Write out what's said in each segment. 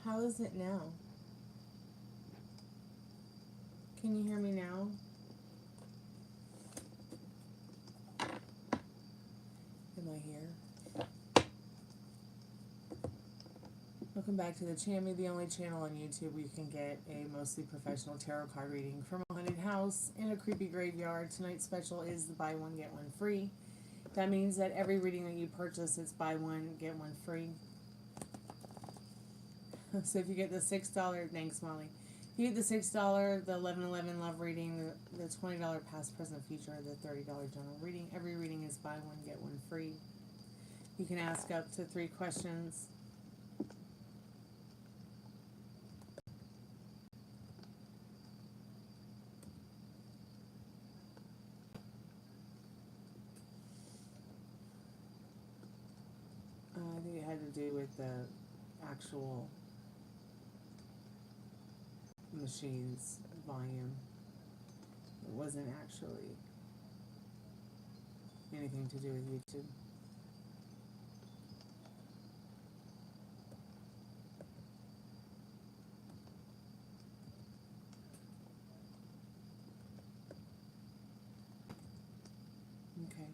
How is it now? Can you hear me now? Am I here? Welcome back to the Timw, the only channel on YouTube where you can get a mostly professional tarot card reading from a haunted house in a creepy graveyard. Tonight's special is the buy one, get one free. That means that every reading that you purchase, it's buy one, get one free. So if you get the $6, thanks Molly. If you get the $6, the 11/11 love reading, the $20 past, present, future, the $30 general reading. Every reading is buy one, get one free. You can ask up to 3 questions. I think it had to do with the actual machine's volume. It wasn't actually anything to do with YouTube. Okay.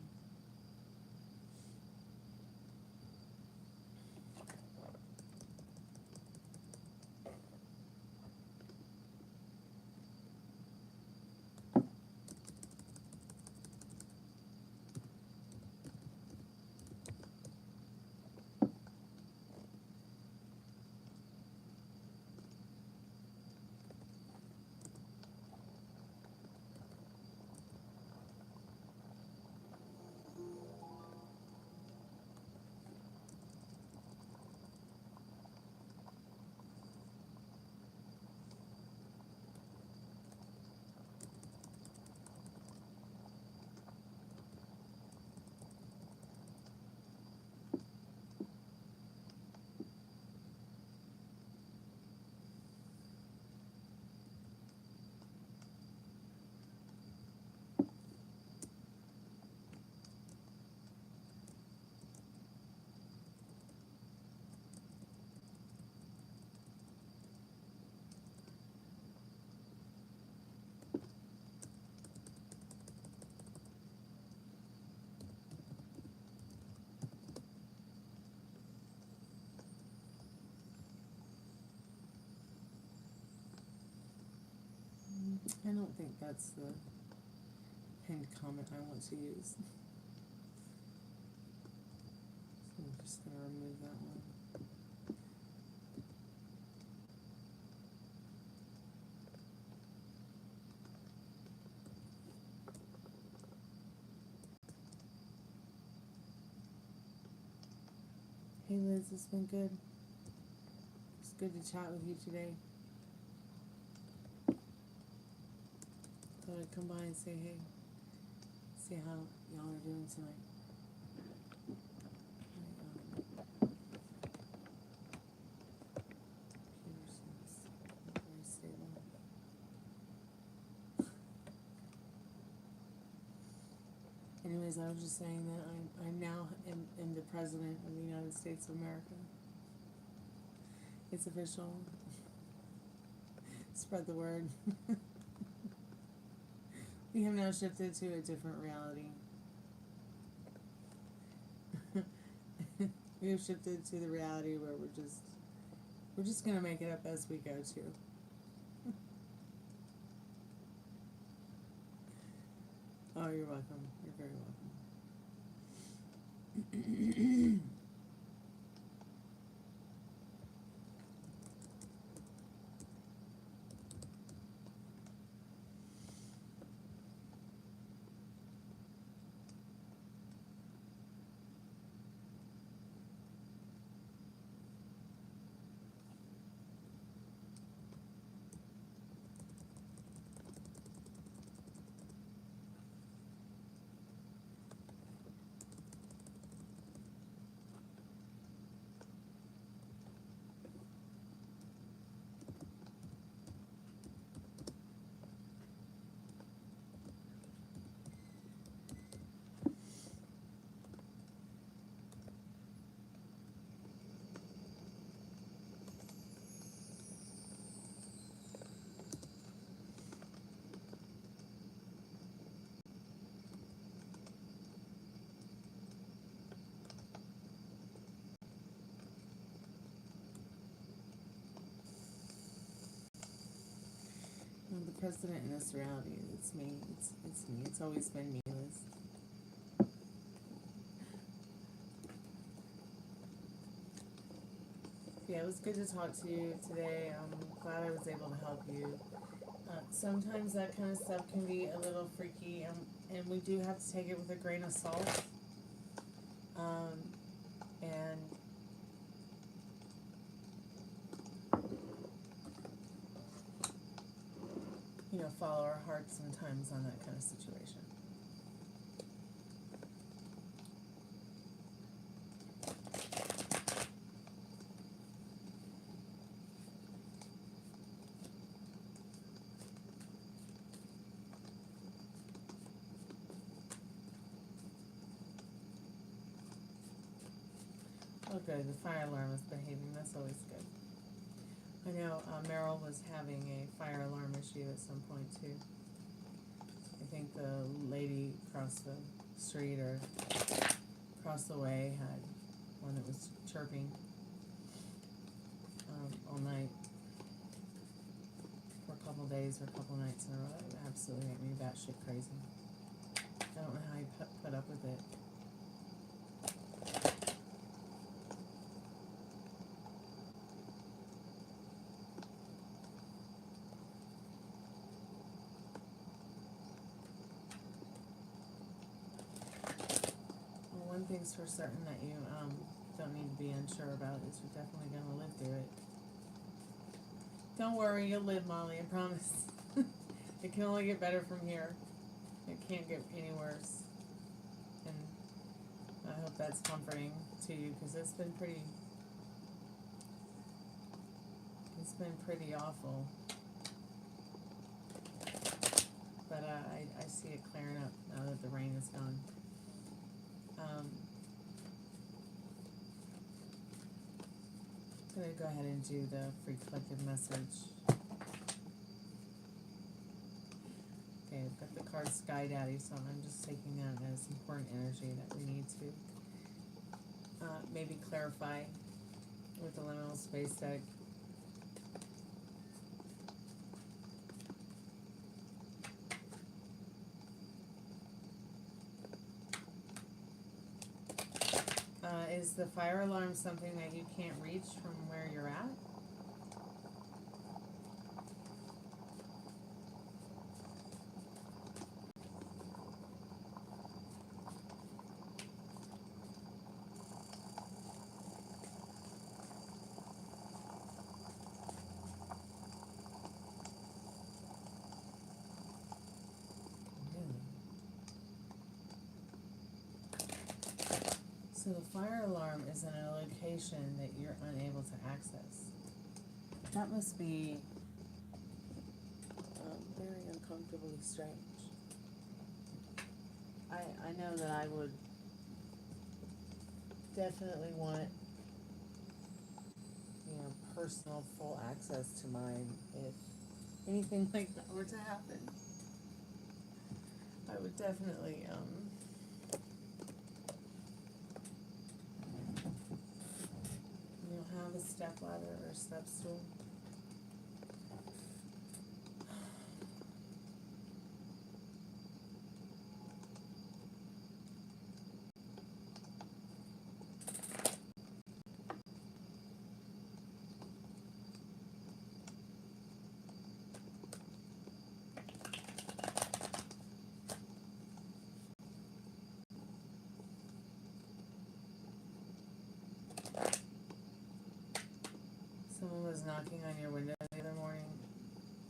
I don't think that's the pinned comment I want to use. So I'm just going to remove that one. Hey Liz, it's been good. It's good to chat with you today. Thought I'd come by and say hey. See how y'all are doing tonight. Very stable. Anyways, I was just saying that I'm now am the President of the United States of America. It's official. Spread the word. We have now shifted to a different reality. We have shifted to the reality where we're just gonna make it up as we go too. Oh, you're welcome. You're very welcome. precedent in this reality. It's me. It's me. It's always been me, Liz. Yeah, it was good to talk to you today. I'm glad I was able to help you. Sometimes that kind of stuff can be a little freaky, and we do have to take it with a grain of salt. And you know, follow our hearts sometimes on that kind of situation. Oh good, the fire alarm is behaving, that's always good. I know Meryl was having a fire alarm issue at some point too. I think the lady across the street or across the way had one that was chirping all night for a couple days or a couple nights in a row. It would absolutely make me batshit crazy. I don't know how you put up with it. One thing's for certain that you don't need to be unsure about is you're definitely going to live through it. Don't worry, you'll live, Molly, I promise. It can only get better from here. It can't get any worse. And I hope that's comforting to you, because it's been pretty awful. But I see it clearing up now that the rain is gone. I'm going to go ahead and do the free collective message. Okay, I've got the card Sky Daddy, so I'm just taking that as important energy that we need to maybe clarify with the liminal space deck. Is the fire alarm something that you can't reach from where you're at? So the fire alarm is in a location that you're unable to access. That must be very uncomfortably strange. I know that I would definitely want, you know, personal full access to mine if anything like that were to happen. I would definitely have a step ladder or a step stool. Someone was knocking on your window the other morning.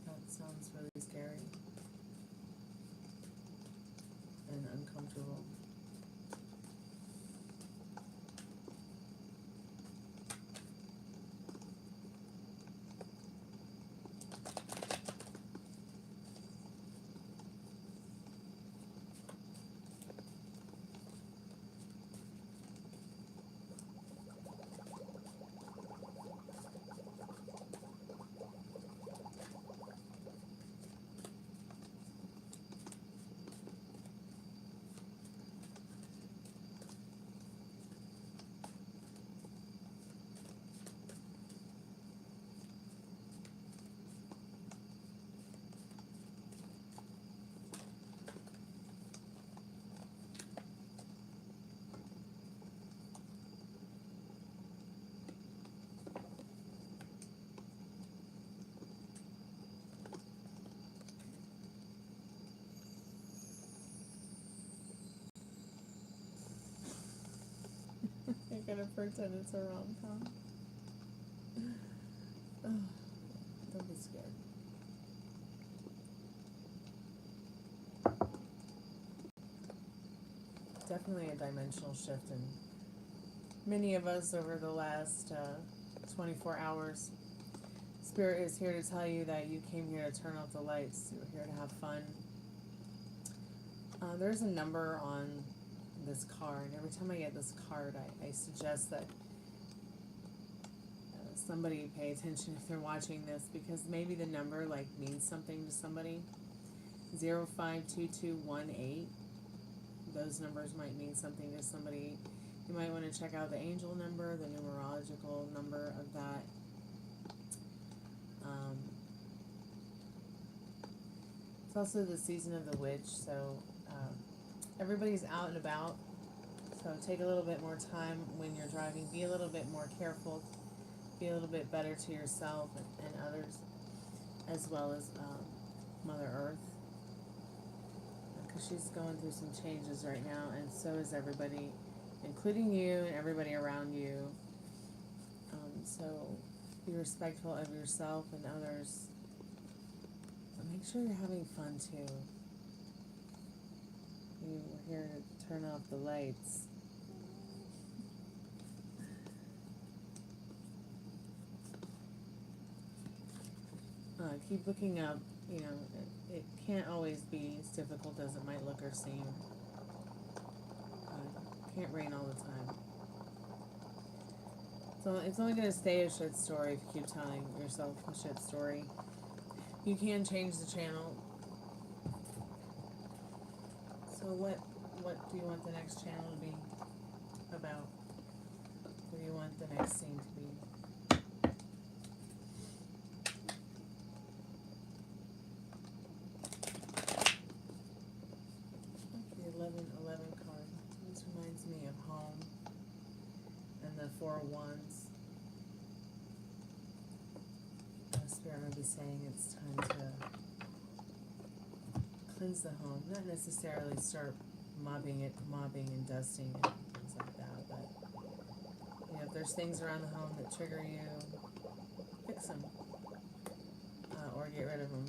That sounds really scary and uncomfortable. gonna pretend it's a rom-com. Oh, don't be scared. Definitely a dimensional shift in many of us over the last 24 hours. Spirit is here to tell you that you came here to turn off the lights. You're here to have fun. There's a number on this card. Every time I get this card, I suggest that somebody pay attention if they're watching this, because maybe the number like means something to somebody. 052218. Those numbers might mean something to somebody. You might want to check out the angel number, the numerological number of that. It's also the season of the witch, so everybody's out and about. So take a little bit more time when you're driving. Be a little bit more careful. Be a little bit better to yourself and others, as well as Mother Earth. Because she's going through some changes right now, and so is everybody, including you and everybody around you. So be respectful of yourself and others. But make sure you're having fun too. We're here to turn off the lights. Keep looking up. You know, it can't always be as difficult as it might look or seem. Can't rain all the time. So it's only going to stay a shit story if you keep telling yourself a shit story. You can change the channel. So what do you want the next channel to be about? What do you want the next scene to be? The 11 card. This reminds me of home. And the 4 of Wands. Spirit may be saying it's time to cleanse the home. Not necessarily start mopping and dusting and things like that, but you know, if there's things around the home that trigger you, fix them or get rid of them.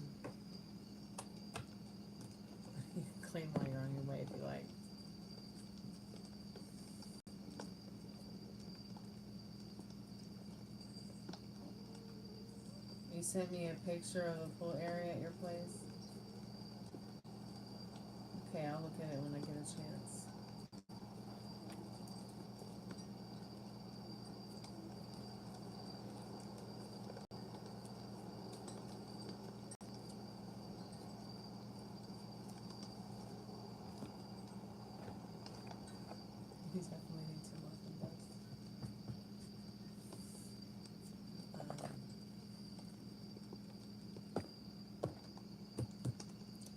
You can clean while you're on your way if you like. You sent me a picture of a pool area at your place. Okay, I'll look at it when I get a chance. You definitely need to look at this.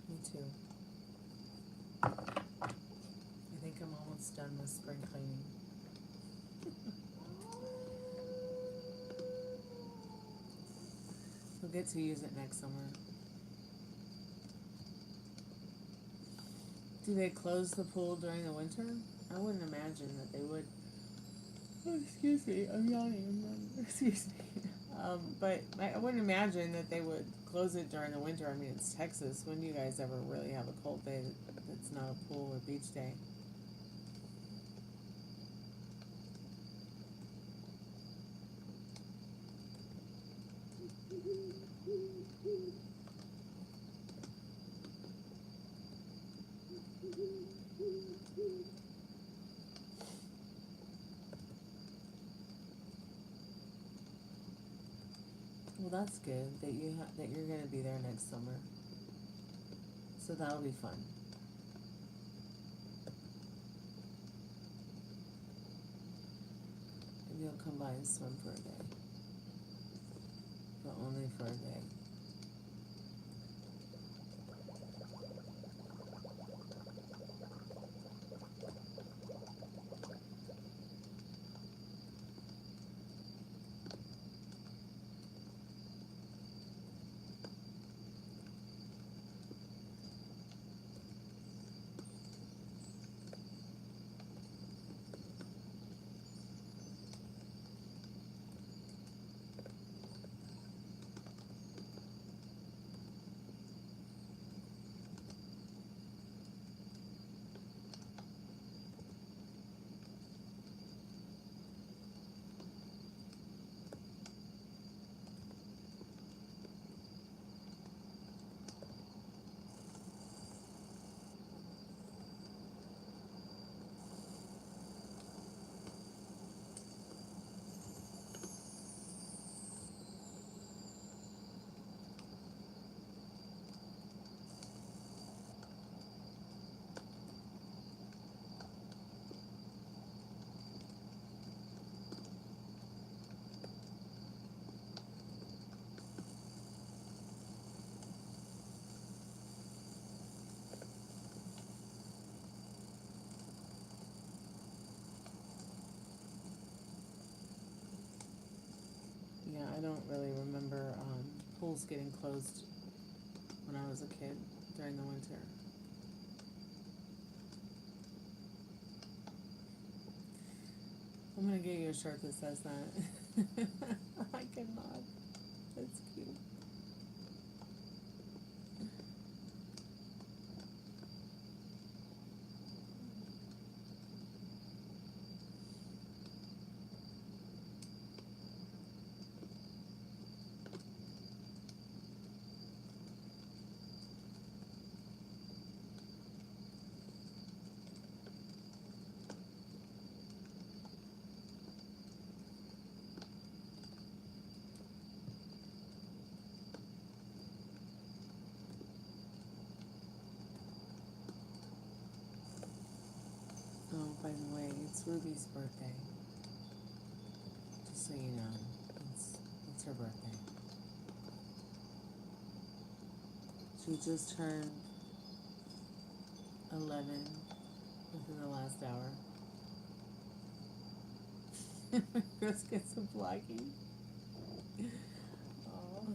Me too. I think I'm almost done with spring cleaning. We'll get to use it next summer. Do they close the pool during the winter? I wouldn't imagine that they would. Oh, excuse me, I'm yawning. Excuse me. But I wouldn't imagine that they would close it during the winter. I mean, it's Texas. When do you guys ever really have a cold day that's not a pool or beach day? Well, that's good that you're going to be there next summer. So that'll be fun. And you'll come by and swim for a day. But only for a day. don't really remember pools getting closed when I was a kid during the winter. I'm gonna get you a shirt that says that. I cannot. That's cute. Oh, by the way, it's Ruby's birthday. Just so you know, it's her birthday. She just turned 11 within the last hour. Chris gets some flagging. Oh.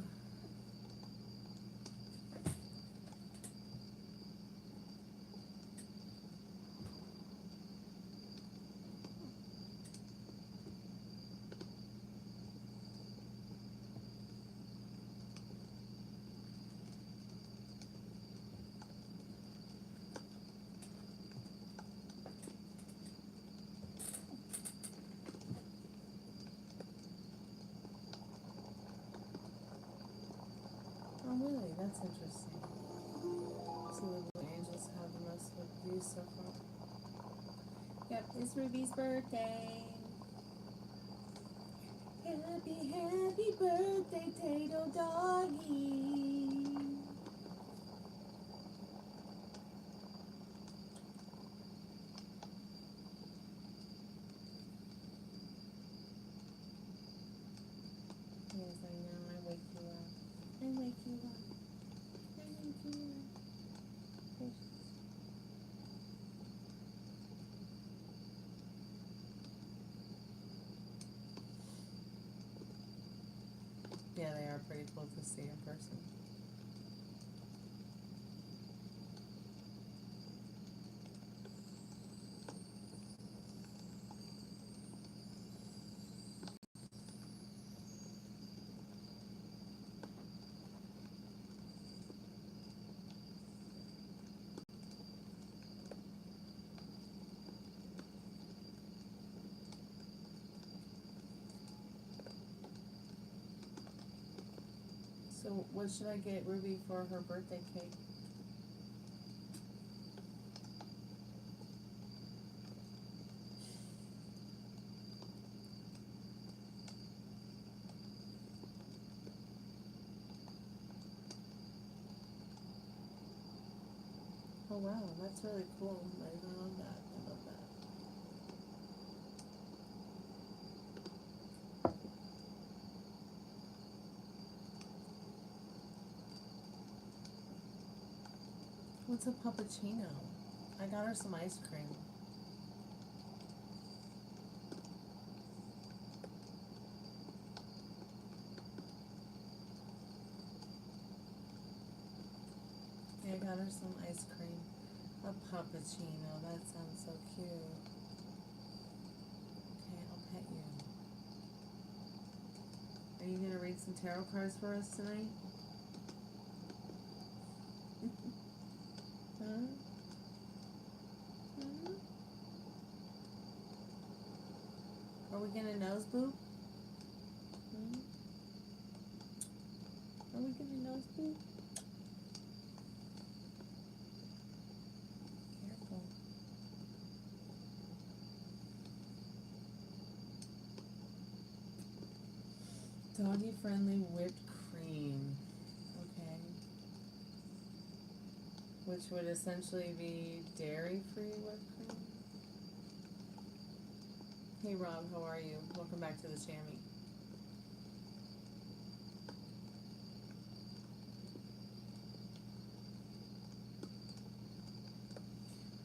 Oh, really? That's interesting. So the angels have the most views so far. Yep, it's Ruby's birthday. Happy, happy birthday, Tato Doggy. Yes, I know. I wake you up. I wake you up. I wake you up. Yeah, they are pretty cool to see in person. So what should I get Ruby for her birthday cake? Oh wow, that's really cool. I love that. I love that. What's a puppuccino? I got her some ice cream. Yeah, I got her some ice cream. A puppuccino. That sounds so cute. Okay, I'll pet you. Are you gonna read some tarot cards for us tonight? Huh? Huh? Are we gonna nose boop? Hmm? Are we gonna nose boop? Careful. Doggy friendly whipped cream. Okay. Which would essentially be dairy free whipped cream. Hey Rob, how are you? Welcome back to the Chammy.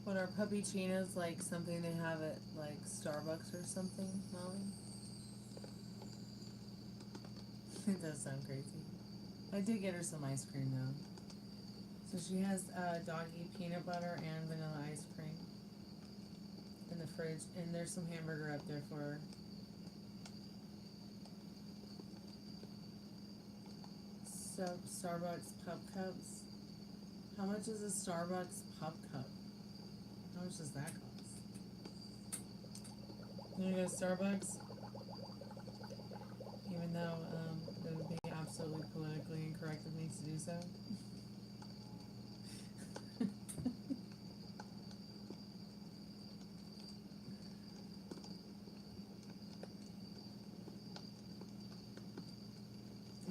What are puppuccinos, like something they have at like Starbucks or something, Molly? It does sound crazy. I did get her some ice cream though. So she has doggy peanut butter and vanilla ice cream in the fridge, and there's some hamburger up there for her. So Starbucks pup cups. How much is a Starbucks pup cup? How much does that cost? You wanna go to Starbucks? Even though it would be absolutely politically incorrect of me to do so.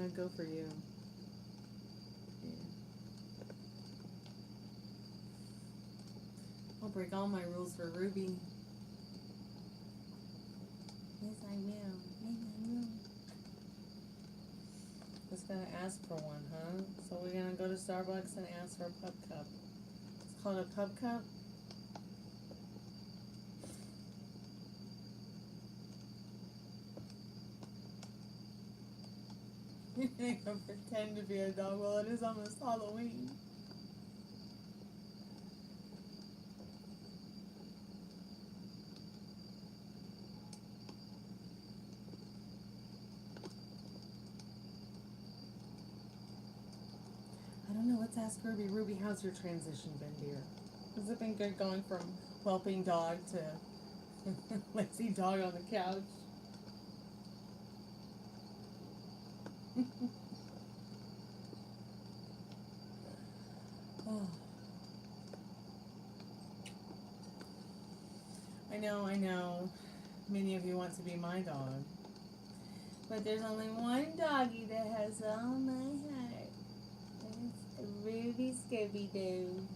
I'd go for you. Yeah. I'll break all my rules for Ruby. Yes, I will. Yes, I will. Just gonna ask for one, huh? So we're gonna go to Starbucks and ask for a pup cup. It's called a pup cup? You're gonna pretend to be a dog. Well, it is almost Halloween. I don't know. Let's ask Ruby. Ruby, how's your transition been, dear? Has it been good going from whelping dog to lazy dog on the couch? 'I know. Many of you want to be my dog. But there's only one doggy that has all my heart. And it's Ruby Scooby-Doo.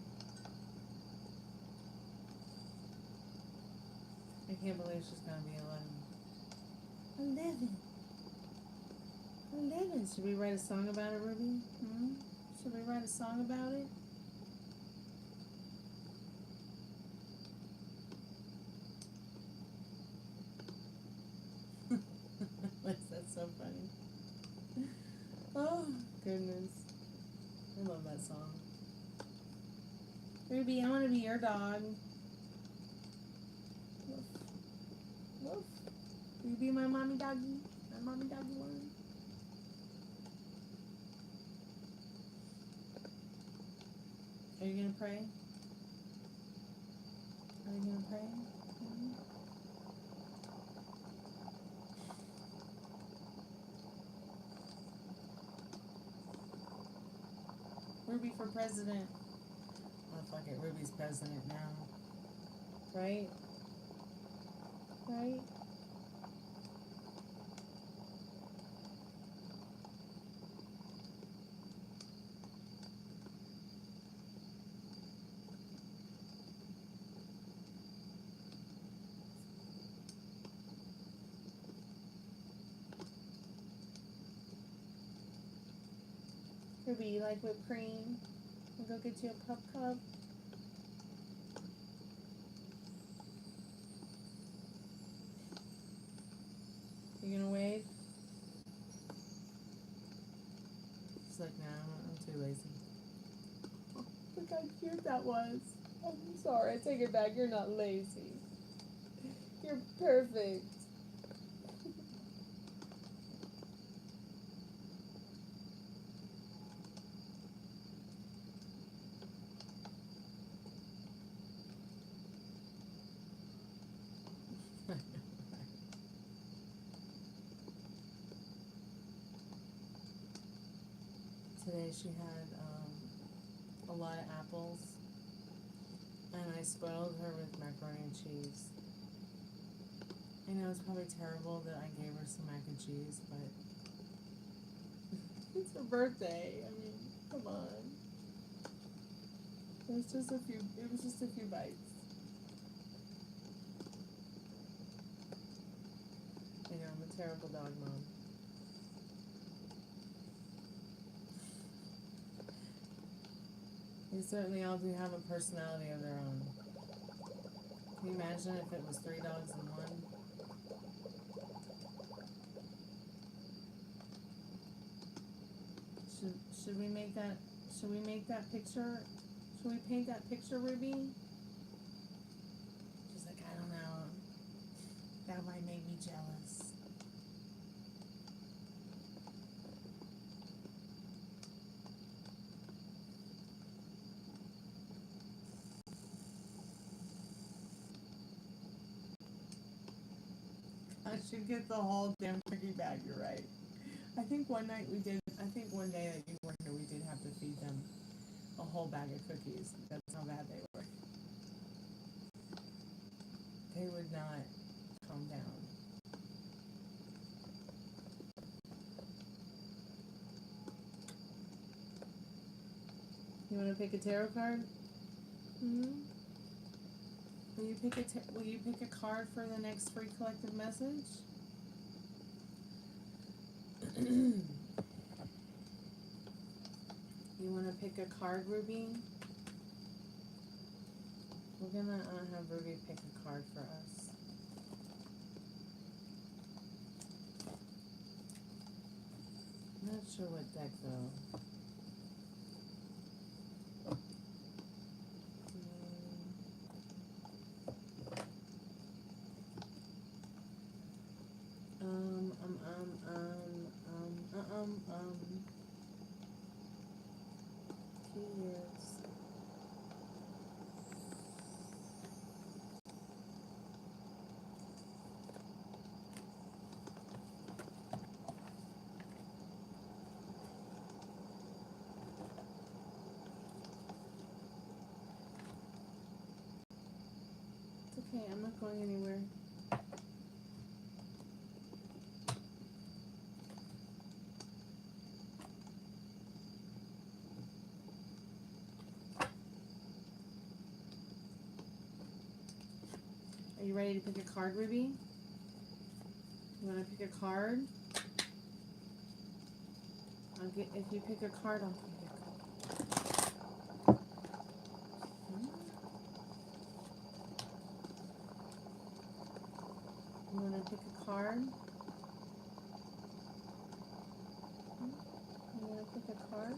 I can't believe she's gonna be 11. 11. 11. Should we write a song about it, Ruby? Should we write a song about it? That's so funny. Oh, goodness. I love that song. Ruby, I want to be your dog. Woof. Woof. Will you be my mommy doggy? My mommy doggy one? Are you going to pray? Are you going to pray? Ruby for president. Oh, fuck it. Ruby's president now. Right? Right? Ruby, you like whipped cream? I'll go get you a pup cup. You gonna wave? She's like, no, I'm too lazy. Oh, look how cute that was. I'm sorry, I take it back. You're not lazy. You're perfect. Today she had a lot of apples, and I spoiled her with macaroni and cheese. I know it's probably terrible that I gave her some mac and cheese, but it's her birthday. I mean, come on. It was just a few bites. I know, I'm a terrible dog mom. They certainly all do have a personality of their own. Can you imagine if it was 3 dogs in one? Should we make that? Should we make that picture? Should we paint that picture, Ruby? She's like, I don't know. That might make me jealous. I should get the whole damn cookie bag, you're right. I think one night we did, I think one day that you were here, we did have to feed them a whole bag of cookies. That's how bad they were. They would not calm down. You want to pick a tarot card? Hmm? Will you pick a card for the next free collective message? You want to pick a card, Ruby? We're gonna have Ruby pick a card for us. Not sure what deck though. Yes. It's okay, I'm not going anywhere. Are you ready to pick a card, Ruby? You want to pick a card? If you pick a card, I'll pick a card. You want to pick a card? You want to pick a card?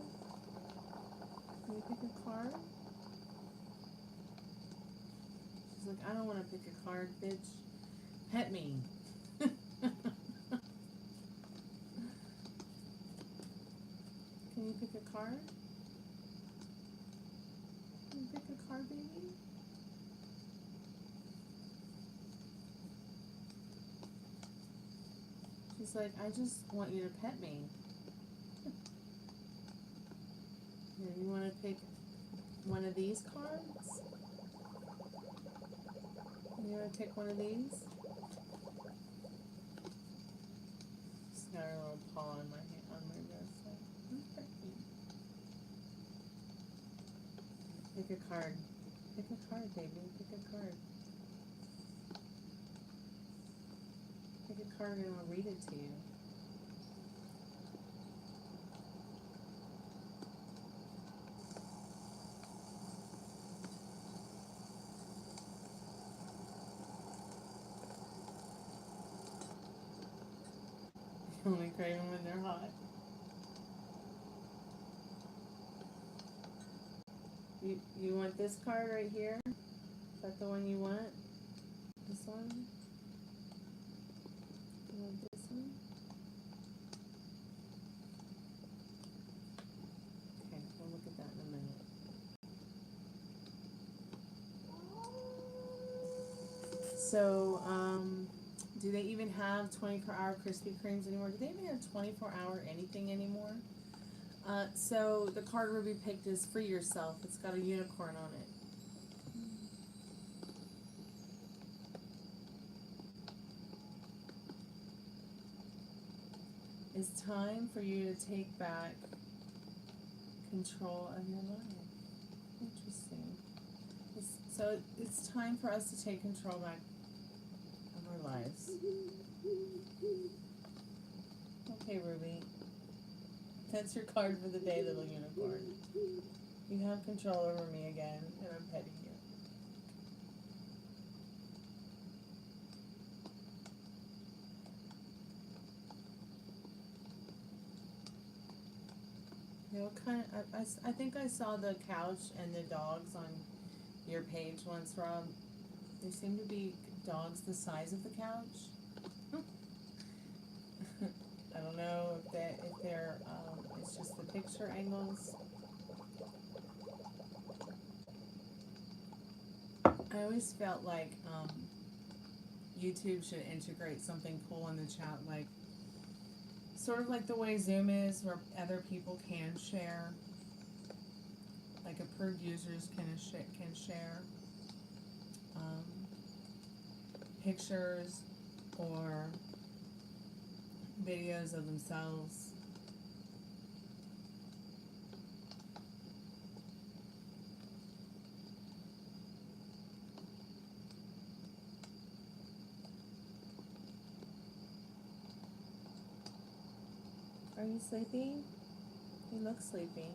Can you pick a card? She's like, I don't want to pick a card, bitch. Pet me. Can you pick a card? Can you pick a card, baby? She's like, I just want you to pet me. Here, you want to pick one of these cards? You want to pick one of these? Just got her little paw on my hand, on my wrist. Like, pick a card. Pick a card, baby. Pick a card. Pick a card and I'll read it to you. You only crave them when they're hot. You want this card right here? Is that the one you want? This one? You want this one? Okay, we'll look at that in a minute. So, do they even have 24-hour Krispy Kremes anymore? Do they even have 24-hour anything anymore? So the card Ruby picked is Free Yourself. It's got a unicorn on it. It's time for you to take back control of your life. Interesting. So it's time for us to take control back of our lives. Okay, Ruby. That's your card for the day, little unicorn. You have control over me again, and I'm petting you. You know, kind of, I think I saw the couch and the dogs on your page once, Rob. There seem to be dogs the size of the couch. I don't know if they're it's just the picture angles. I always felt like YouTube should integrate something cool in the chat, like sort of like the way Zoom is, where other people can share, like approved users can share pictures or videos of themselves. Are you sleepy? You look sleepy.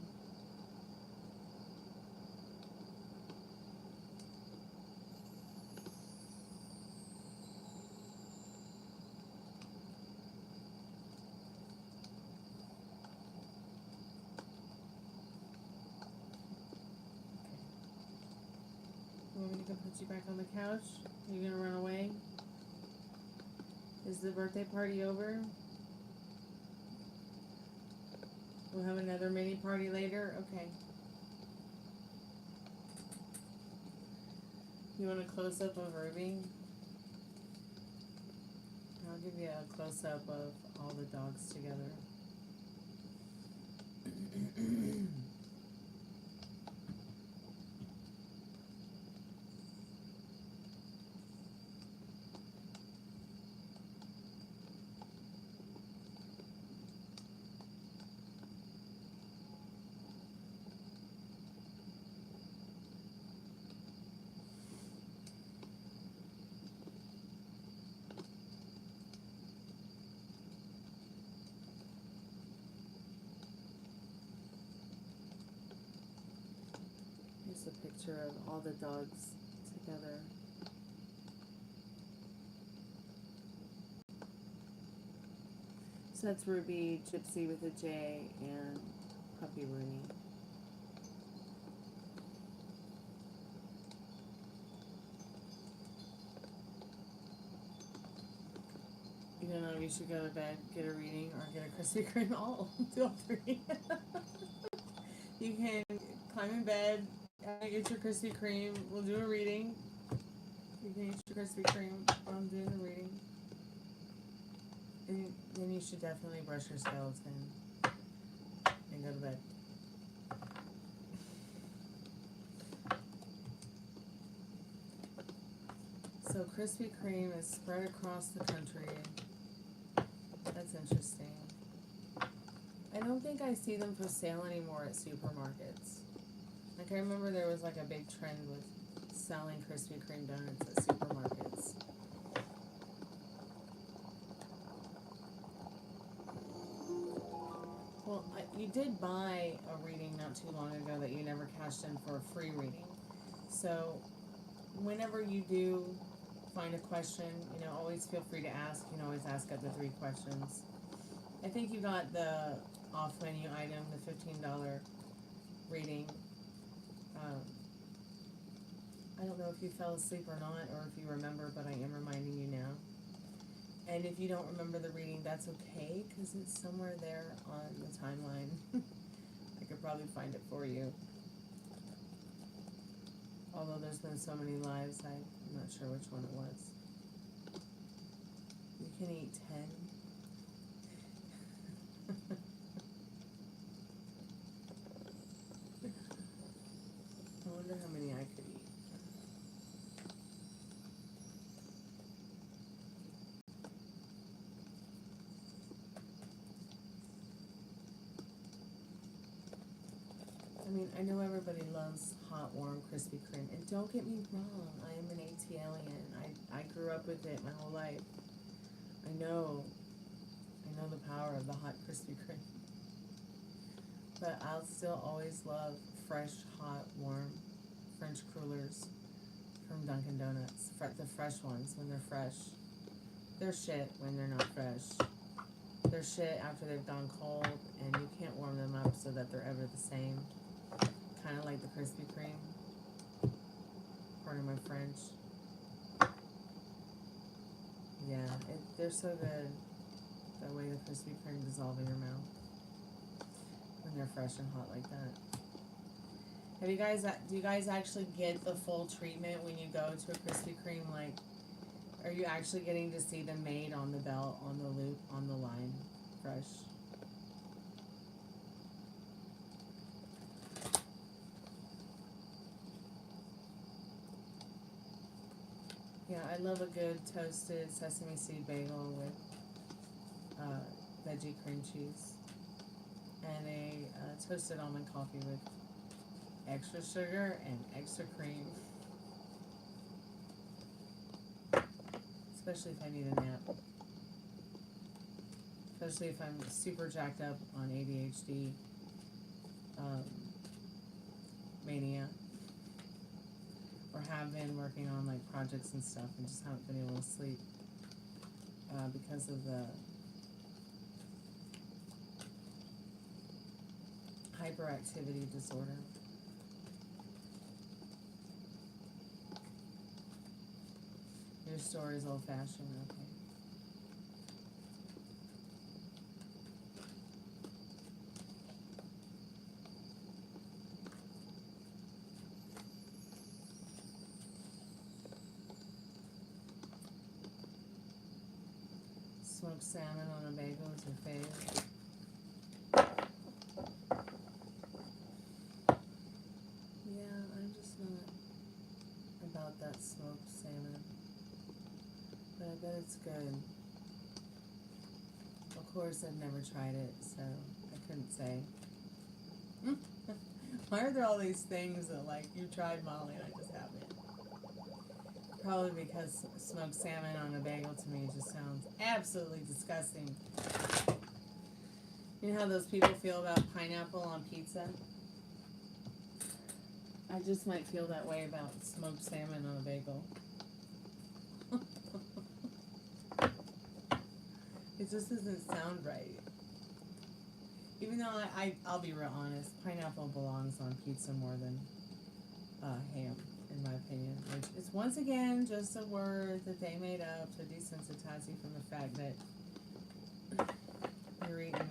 You want me to go put you back on the couch? Are you gonna run away? Is the birthday party over? We'll have another mini party later? Okay. You want a close-up of Ruby? I'll give you a close-up of all the dogs together. Here's a picture of all the dogs together. So that's Ruby, Gypsy with a J, and Puppy Rooney. You don't know if you should go to bed, get a reading, or get a Krispy Kreme. Do all three. You can climb in bed, get your Krispy Kreme. We'll do a reading. You can eat your Krispy Kreme while I'm doing the reading. And then you should definitely brush your skeleton and go to bed. So Krispy Kreme is spread across the country. That's interesting. I don't think I see them for sale anymore at supermarkets. Like I remember there was like a big trend with selling Krispy Kreme donuts at supermarkets. Well, you did buy a reading not too long ago that you never cashed in for a free reading. So whenever you do find a question, you know, always feel free to ask. You can always ask up to 3 questions. I think you got the off menu item, the $15 reading. I don't know if you fell asleep or not, or if you remember, but I am reminding you now. And if you don't remember the reading, that's okay, because it's somewhere there on the timeline. I could probably find it for you. Although there's been so many lives, I'm not sure which one it was. You can eat 10. I wonder how many I could eat. I mean, I know everybody loves hot, warm Krispy Kreme, and don't get me wrong, I am an ATLian. I grew up with it my whole life. I know the power of the hot Krispy Kreme. But I'll still always love fresh, hot, warm French crullers from Dunkin' Donuts. The fresh ones, when they're fresh. They're shit when they're not fresh. their shit after they've gone cold, and you can't warm them up so that they're ever the same. Kind of like the Krispy Kreme. Pardon my French. Yeah, they're so good. That way the Krispy Kreme dissolve in your mouth when they're fresh and hot like that. Have you guys? Do you guys actually get the full treatment when you go to a Krispy Kreme? Like, are you actually getting to see them made on the belt, on the loop, on the line, fresh? Yeah, I love a good toasted sesame seed bagel with veggie cream cheese and a toasted almond coffee with extra sugar and extra cream. Especially if I need a nap. Especially if I'm super jacked up on ADHD mania. Or have been working on like projects and stuff and just haven't been able to sleep because of the hyperactivity disorder. Your story is old-fashioned, okay. Smoked salmon on a bagel is your fave. Yeah, I'm just not about that smoked salmon. But I bet it's good. Of course, I've never tried it, so I couldn't say. Why are there all these things that, like, you tried, Molly, and I just haven't? Probably because smoked salmon on a bagel to me just sounds absolutely disgusting. You know how those people feel about pineapple on pizza? I just might feel that way about smoked salmon on a bagel. It just doesn't sound right. Even though I'll be real honest, pineapple belongs on pizza more than ham, in my opinion. Which is once again just a word that they made up to desensitize you from the fact that you're eating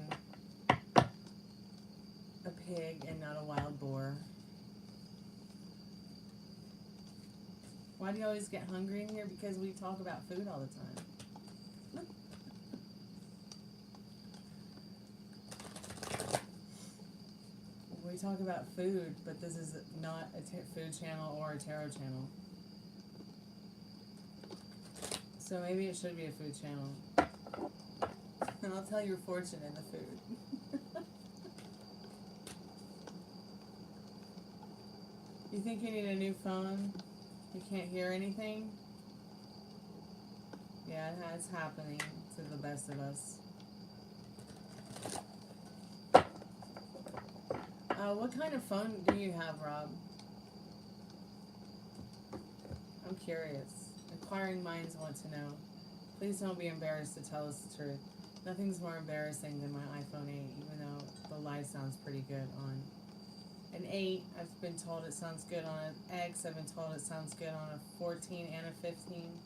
a pig and not a wild boar. Why do you always get hungry in here? Because we talk about food all the time. We talk about food, but this is not a food channel or a tarot channel. So maybe it should be a food channel. And I'll tell your fortune in the food. You think you need a new phone? You can't hear anything? Yeah, it's happening to the best of us. What kind of phone do you have, Rob? I'm curious. Inquiring minds want to know. Please don't be embarrassed to tell us the truth. Nothing's more embarrassing than my iPhone 8, even though the live sounds pretty good on an 8. I've been told it sounds good on an X. I've been told it sounds good on a 14 and a 15.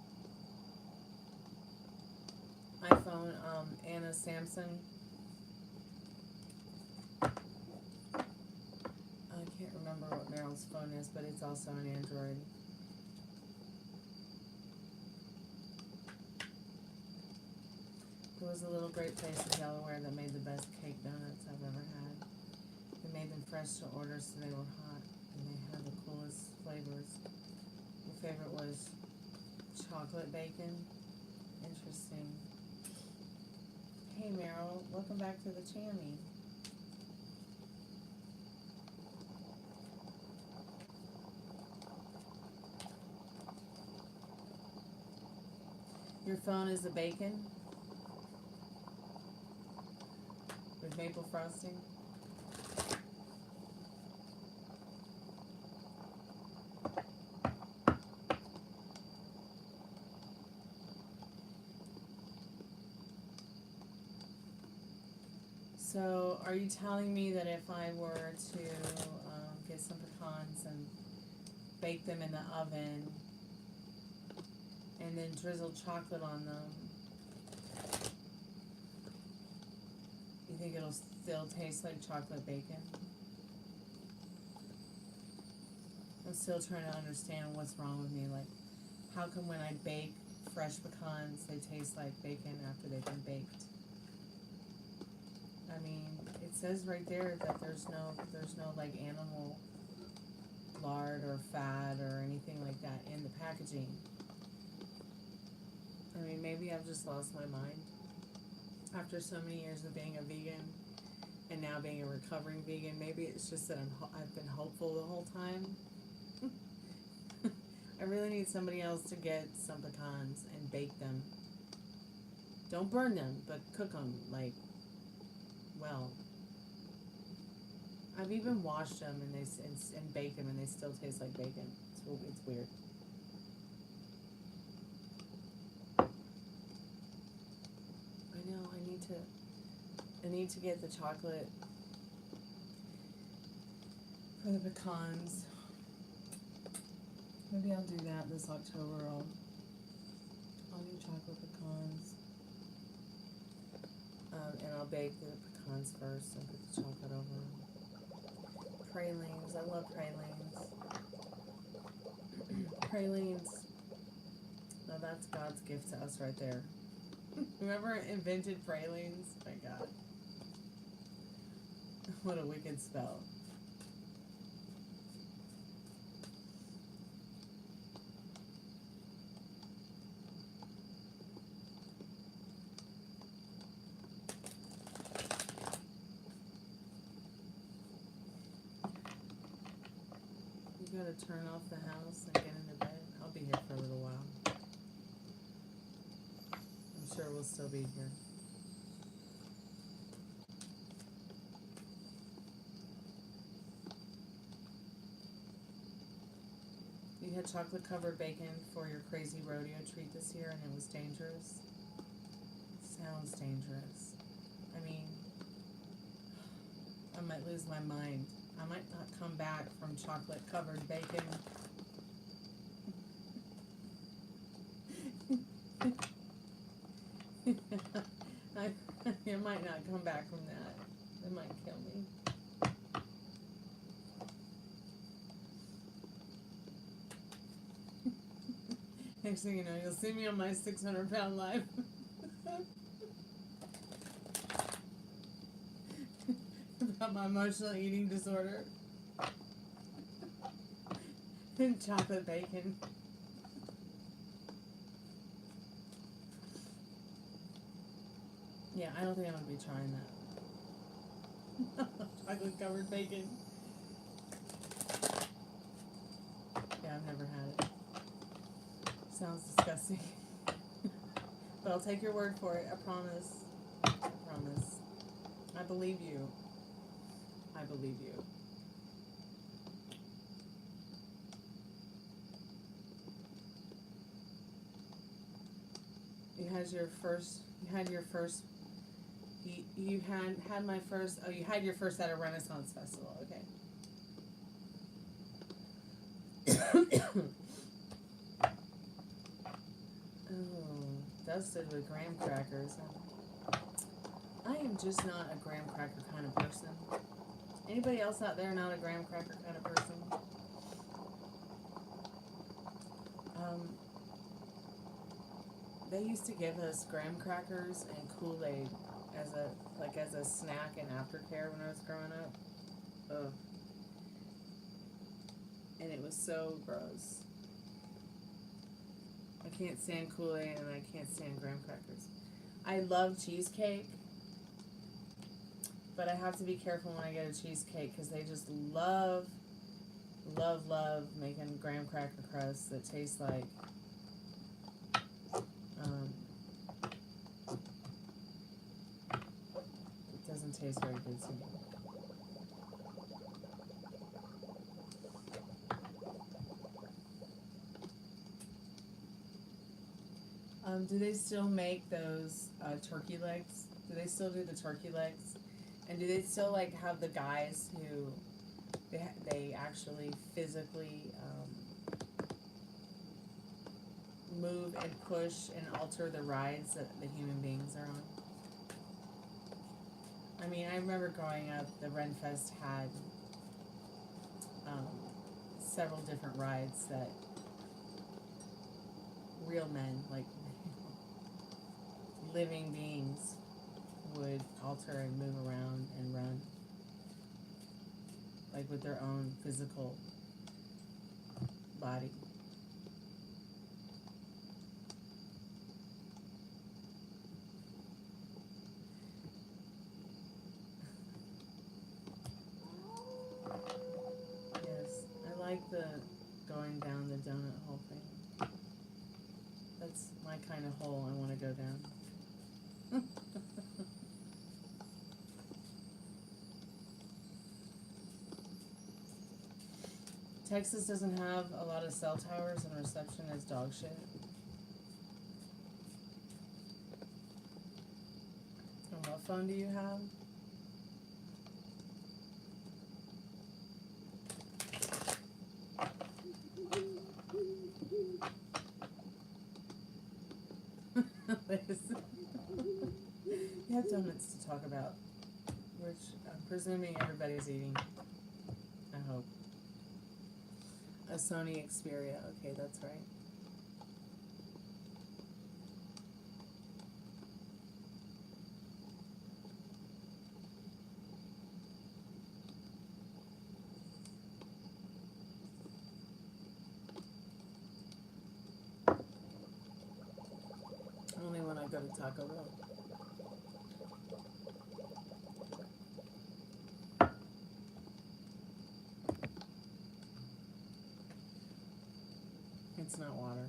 iPhone and a Samsung. I can't remember what Meryl's phone is, but it's also an Android. There was a little great place in Delaware that made the best cake donuts I've ever had. They made them fresh to order so they were hot, and they had the coolest flavors. My favorite was chocolate bacon. Interesting. Hey Meryl, welcome back to the Chammy. Your phone is a bacon with maple frosting. So, are you telling me that if I were to get some pecans and bake them in the oven and then drizzle chocolate on them, you think it'll still taste like chocolate bacon? I'm still trying to understand what's wrong with me. Like, how come when I bake fresh pecans, they taste like bacon after they've been baked? I mean, it says right there that there's no like animal lard or fat or anything like that in the packaging. I mean, maybe I've just lost my mind after so many years of being a vegan and now being a recovering vegan. Maybe it's just that I've been hopeful the whole time. I really need somebody else to get some pecans and bake them. Don't burn them, but cook them, like, well. I've even washed them and baked them and they still taste like bacon. It's weird. I know, I need to get the chocolate for the pecans. Maybe I'll do that this October. I'll do chocolate pecans. And I'll bake the pecans first and put the chocolate over them. Pralines. I love pralines. Pralines. Now that's God's gift to us right there. Whoever invented pralines, my God. What a wicked spell. You gotta turn off the house and get into bed. I'll be here for a little while. I'm sure we'll still be here. You had chocolate covered bacon for your crazy rodeo treat this year and it was dangerous. Sounds dangerous. I mean, I might lose my mind. I might not come back from chocolate covered bacon. I might not come back from that. It might kill me. Next thing you know, you'll see me on my 600-pound life. About my emotional eating disorder. And chocolate bacon. Yeah, I don't think I'm going to be trying that. Chocolate covered bacon. Yeah, I've never had it. Sounds disgusting. But I'll take your word for it. I promise. I promise. I believe you. I believe you. You had your first at a Renaissance festival, okay. Oh, dusted with graham crackers. I am just not a graham cracker kind of person. Anybody else out there not a graham cracker kind of person? They used to give us graham crackers and Kool-Aid as a snack and aftercare when I was growing up. Ugh. And it was so gross. I can't stand Kool-Aid and I can't stand graham crackers. I love cheesecake, but I have to be careful when I get a cheesecake because they just love making graham cracker crusts that taste like it doesn't taste very good to me. Do they still make those turkey legs? Do they still do the turkey legs? And do they still like have the guys who they actually physically move and push and alter the rides that the human beings are on? I mean, I remember growing up, the Renfest had several different rides that real men, like living beings, would alter and move around and run, like with their own physical body. Yes, I like the going down the donut hole thing. That's my kind of hole I want to go down. Texas doesn't have a lot of cell towers and reception is dog shit. And what phone do you have? You have donuts to talk about, which I'm presuming everybody's eating. I hope. A Sony Xperia. Okay, that's right. Only when I go to Taco Bell. It's not water.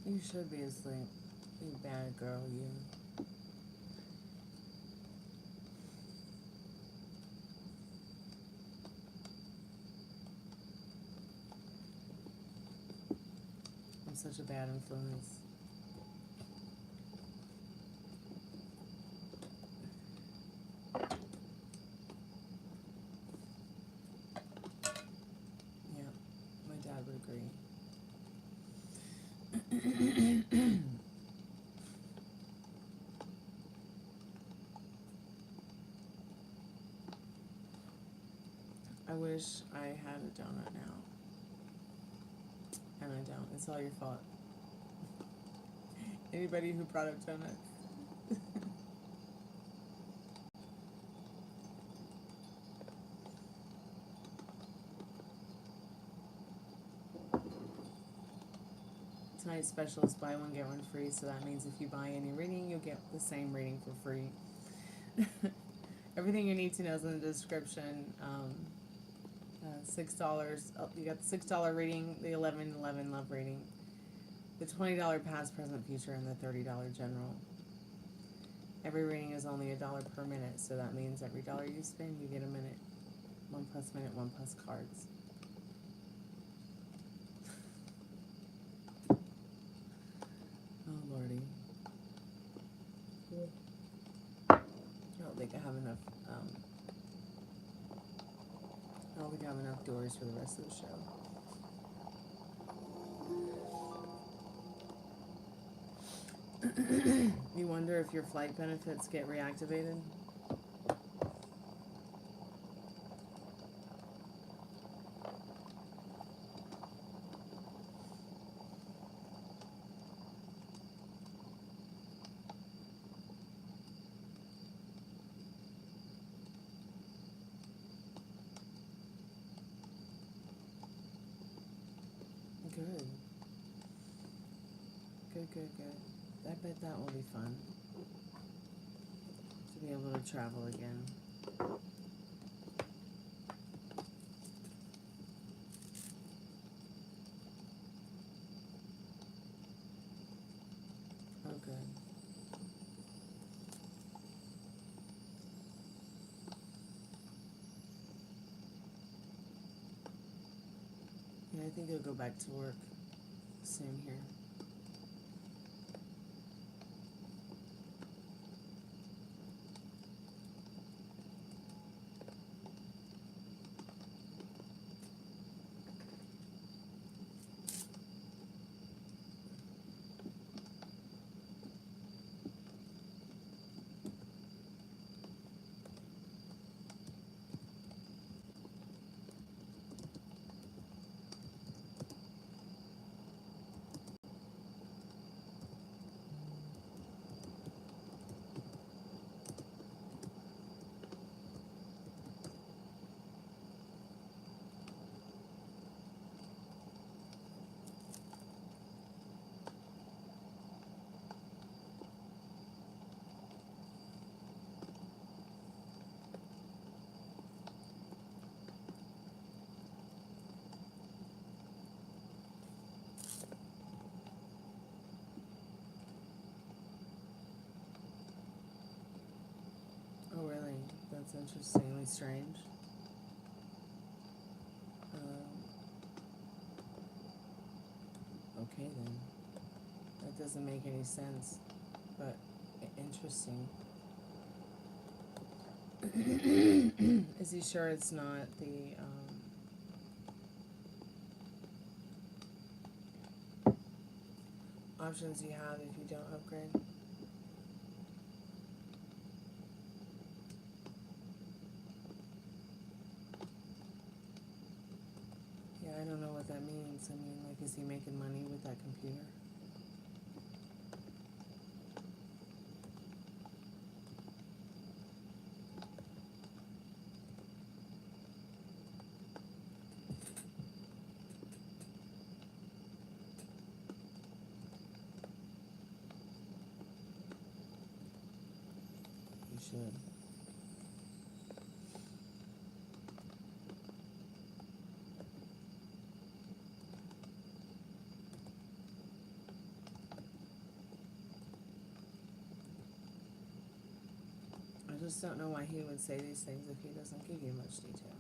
You should be asleep. You bad girl, you. I'm such a bad influence. Yeah, my dad would agree. I wish I had a donut now. And I don't. It's all your fault. Anybody who brought up donuts. Tonight's special is buy one, get one free, so that means if you buy any reading, you'll get the same reading for free. Everything you need to know is in the description. $6. Oh, you got the $6 reading, the 11/11 love reading, the $20 past, present, future, and the $30 general. Every reading is only $1 per minute, so that means every dollar you spend, you get a minute. 1 plus minute, 1 plus cards. Oh, Lordy. You have enough doors for the rest of the show. You wonder if your flight benefits get reactivated? Good. Good, good, good. I bet that will be fun. To be able to travel again. Oh, good. Yeah, I think I'll go back to work soon here. Oh, really? That's interestingly strange. Okay, then. That doesn't make any sense, but interesting. Is he sure it's not the, options you have if you don't upgrade? Yeah, I don't know what that means. I mean, like, is he making money with that computer? He should. I just don't know why he would say these things if he doesn't give you much detail.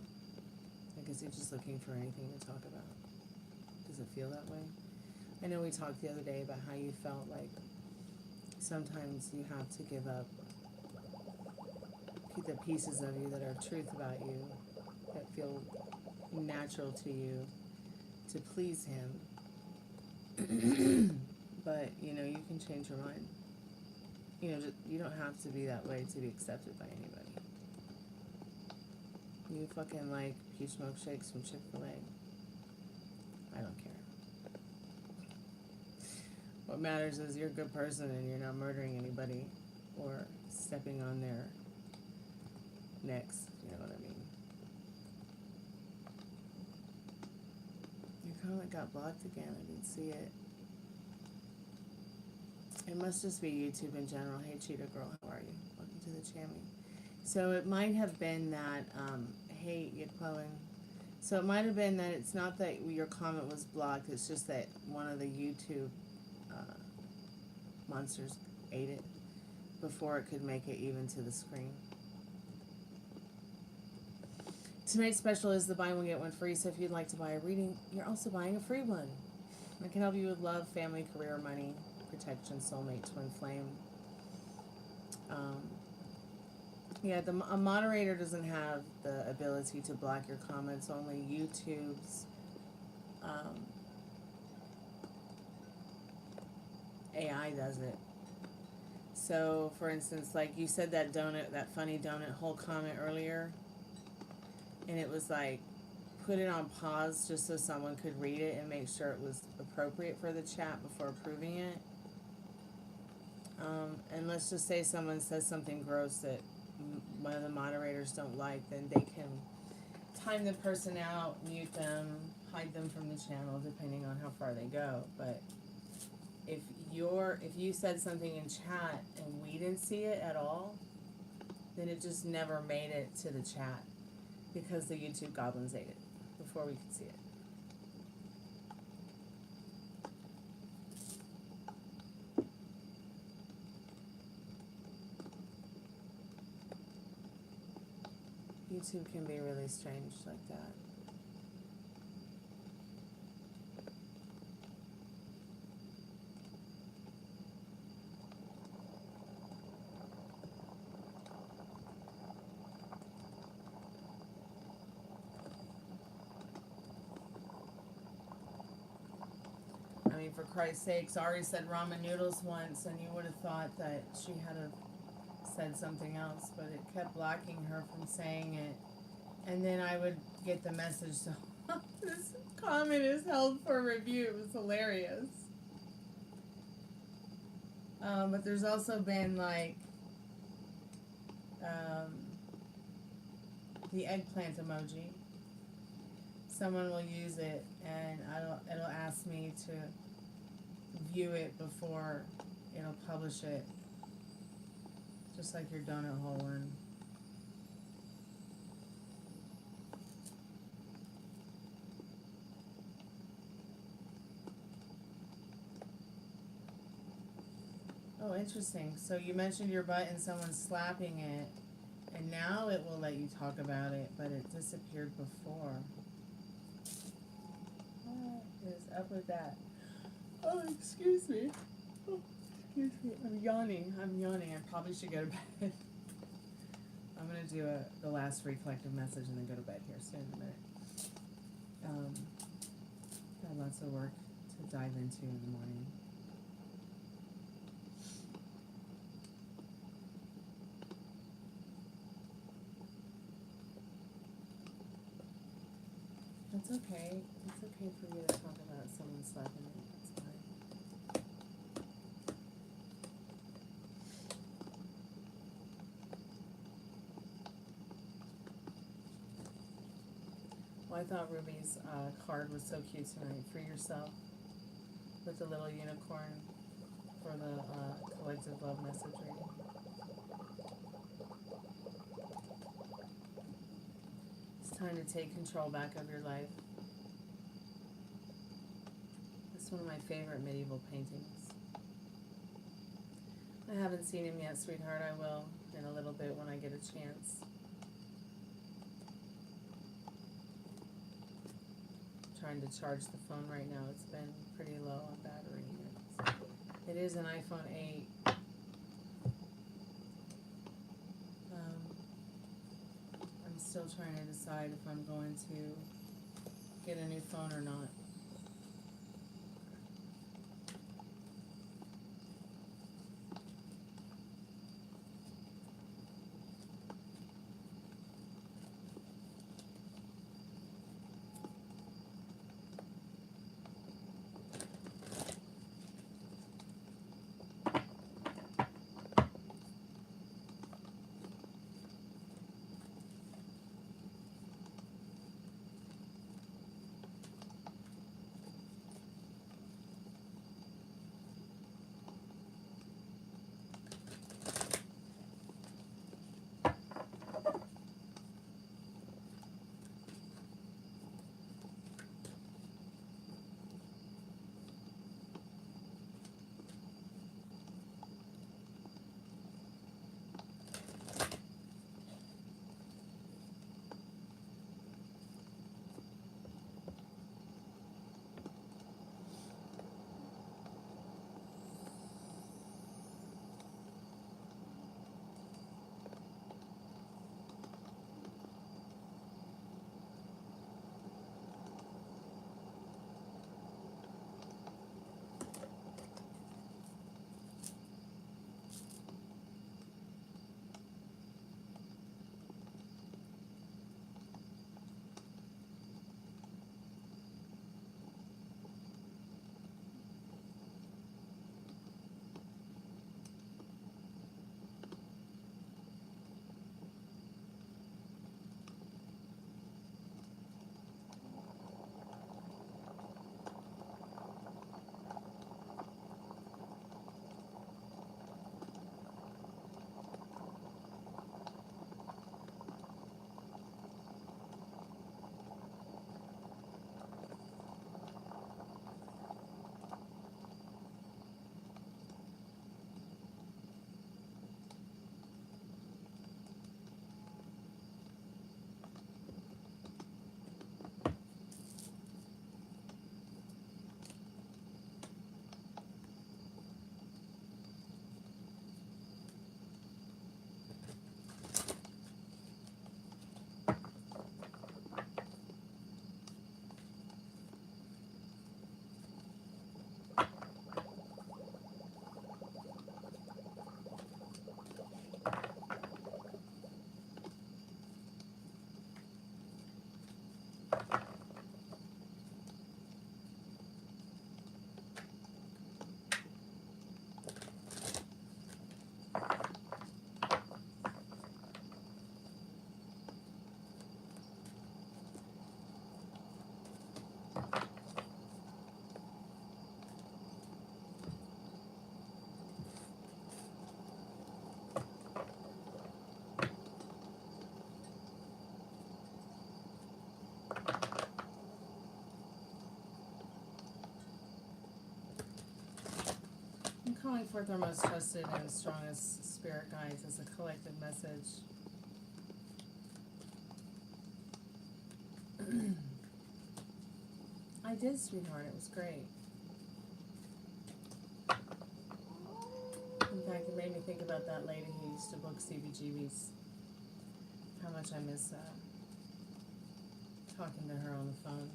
Like, is he just looking for anything to talk about? Does it feel that way? I know we talked the other day about how you felt like sometimes you have to give up the pieces of you that are truth about you, that feel natural to you, to please him. But, you know, you can change your mind. You know, you don't have to be that way to be accepted by anybody. You fucking like peach milkshakes from Chick-fil-A. I don't care. What matters is you're a good person and you're not murdering anybody or stepping on their necks, you know what I mean. Your comment got blocked again. I didn't see it. It must just be YouTube in general. Hey, Cheetah Girl, how are you? Welcome to the channel. So it might have been that, hey, Yadquellen. So it might have been that it's not that your comment was blocked, it's just that one of the YouTube monsters ate it before it could make it even to the screen. Tonight's special is the buy one get one free, so if you'd like to buy a reading, you're also buying a free one. I can help you with love, family, career, money, protection, soulmate, twin flame. Yeah, a moderator doesn't have the ability to block your comments. Only YouTube's AI does it. So, for instance, like you said that funny donut hole comment earlier, and it was like, put it on pause just so someone could read it and make sure it was appropriate for the chat before approving it. And let's just say someone says something gross that one of the moderators don't like, then they can time the person out, mute them, hide them from the channel, depending on how far they go. But if you said something in chat and we didn't see it at all, then it just never made it to the chat because the YouTube goblins ate it before we could see it. YouTube can be really strange like that. I mean, for Christ's sakes, Ari said ramen noodles once, and you would have thought that she had said something else, but it kept blocking her from saying it. And then I would get the message, so this comment is held for review. It was hilarious. But there's also been like the eggplant emoji. Someone will use it, and it'll ask me to view it before it'll publish it, just like your donut hole one. Oh, interesting. So you mentioned your butt and someone's slapping it, and now it will let you talk about it, but it disappeared before. What is up with that? Oh, excuse me. Oh, excuse me. I'm yawning. I probably should go to bed. I'm going to do the last free collective message and then go to bed here soon in a minute. Got lots of work to dive into in the morning. It's okay. It's okay for you to talk about someone slapping it. It's fine. Well, I thought Ruby's card was so cute tonight. Free yourself with the little unicorn for the collective love message reading. Time to take control back of your life. It's one of my favorite medieval paintings. I haven't seen him yet, sweetheart. I will in a little bit when I get a chance. I'm trying to charge the phone right now. It's been pretty low on battery. It is an iPhone 8. Still trying to decide if I'm going to get a new phone or not. calling forth our most trusted and strongest spirit guides as a collective message. I did, sweetheart. It was great. In fact, it made me think about that lady who used to book CBGBs. How much I miss talking to her on the phone.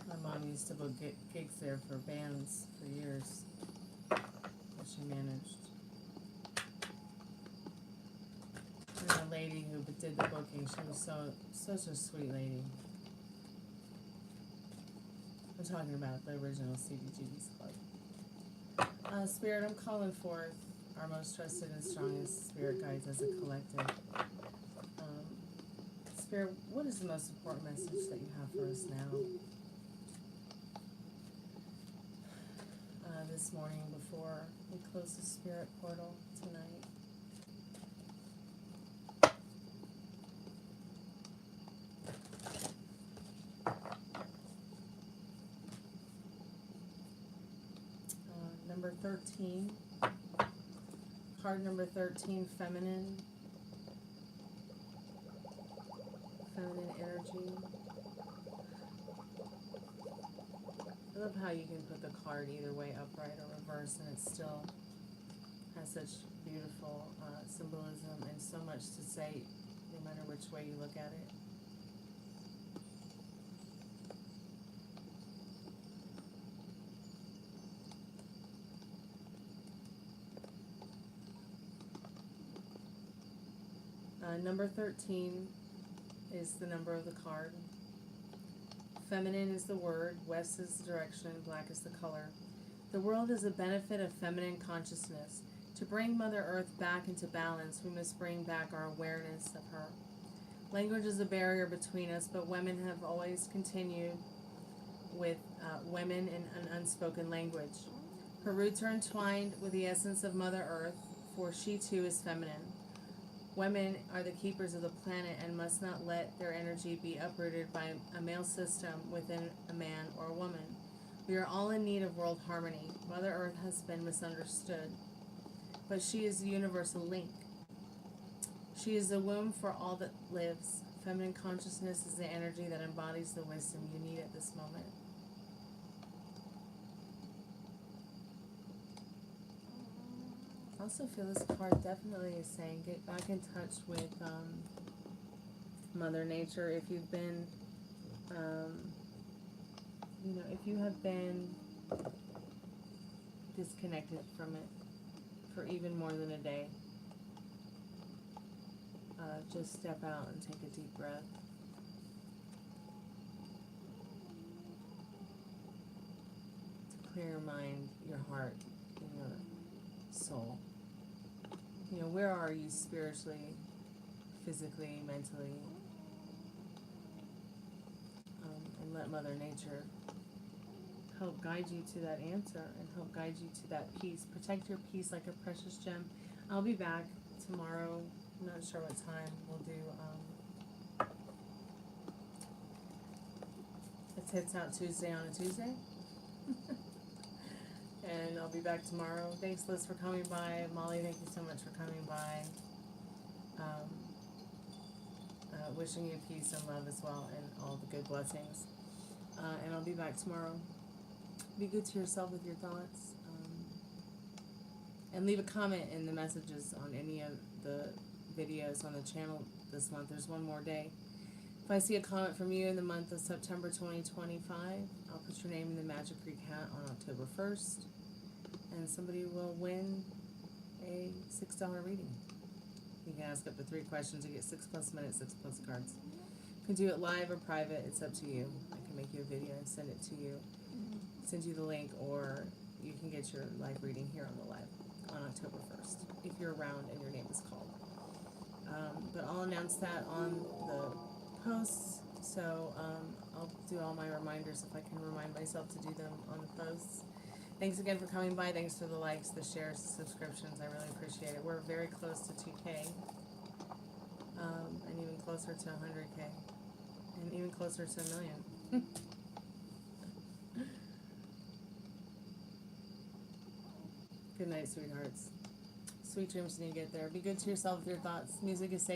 My mom used to book gigs there for bands for years that she managed. And the lady who did the booking, she was such a sweet lady. I'm talking about the original CBGB's Club. Spirit, I'm calling forth our most trusted and strongest spirit guides as a collective. Spirit, what is the most important message that you have for us now? This morning before we close the spirit portal tonight. Number 13, card number 13, feminine energy. I love how you can put the card either way, upright or reverse, and it still has such beautiful symbolism and so much to say, no matter which way you look at it. Number 13 is the number of the card. Feminine is the word, west is the direction, black is the color. The world is a benefit of feminine consciousness. To bring Mother Earth back into balance, we must bring back our awareness of her. Language is a barrier between us, but women have always continued with women in an unspoken language. Her roots are entwined with the essence of Mother Earth, for she too is feminine. Women are the keepers of the planet and must not let their energy be uprooted by a male system within a man or a woman. We are all in need of world harmony. Mother Earth has been misunderstood, but she is the universal link. She is the womb for all that lives. Feminine consciousness is the energy that embodies the wisdom you need at this moment. I also feel this card definitely is saying get back in touch with Mother Nature. If you've been, if you have been disconnected from it for even more than a day, just step out and take a deep breath. To clear your mind, your heart, and your soul. Where are you spiritually, physically, mentally? And let Mother Nature help guide you to that answer and help guide you to that peace. Protect your peace like a precious gem. I'll be back tomorrow. I'm not sure what time. We'll do a Tits Out Tuesday on a Tuesday. And I'll be back tomorrow. Thanks, Liz, for coming by. Molly, thank you so much for coming by. Wishing you peace and love as well, and all the good blessings. And I'll be back tomorrow. Be good to yourself with your thoughts. And leave a comment in the messages on any of the videos on the channel this month. There's one more day. If I see a comment from you in the month of September 2025, I'll put your name in the Magic Greek hat on October 1st. And somebody will win a $6 reading. You can ask up to 3 questions to get 6+ minutes, 6+ cards. You can do it live or private. It's up to you. I can make you a video and send it to you. Send you the link, or you can get your live reading here on the live on October 1st, if you're around and your name is called. But I'll announce that on the posts. So I'll do all my reminders if I can remind myself to do them on the posts. Thanks again for coming by. Thanks for the likes, the shares, the subscriptions. I really appreciate it. We're very close to 2K, and even closer to 100K, and even closer to 1 million. Good night, sweethearts. Sweet dreams when you get there. Be good to yourself with your thoughts. Music is sacred.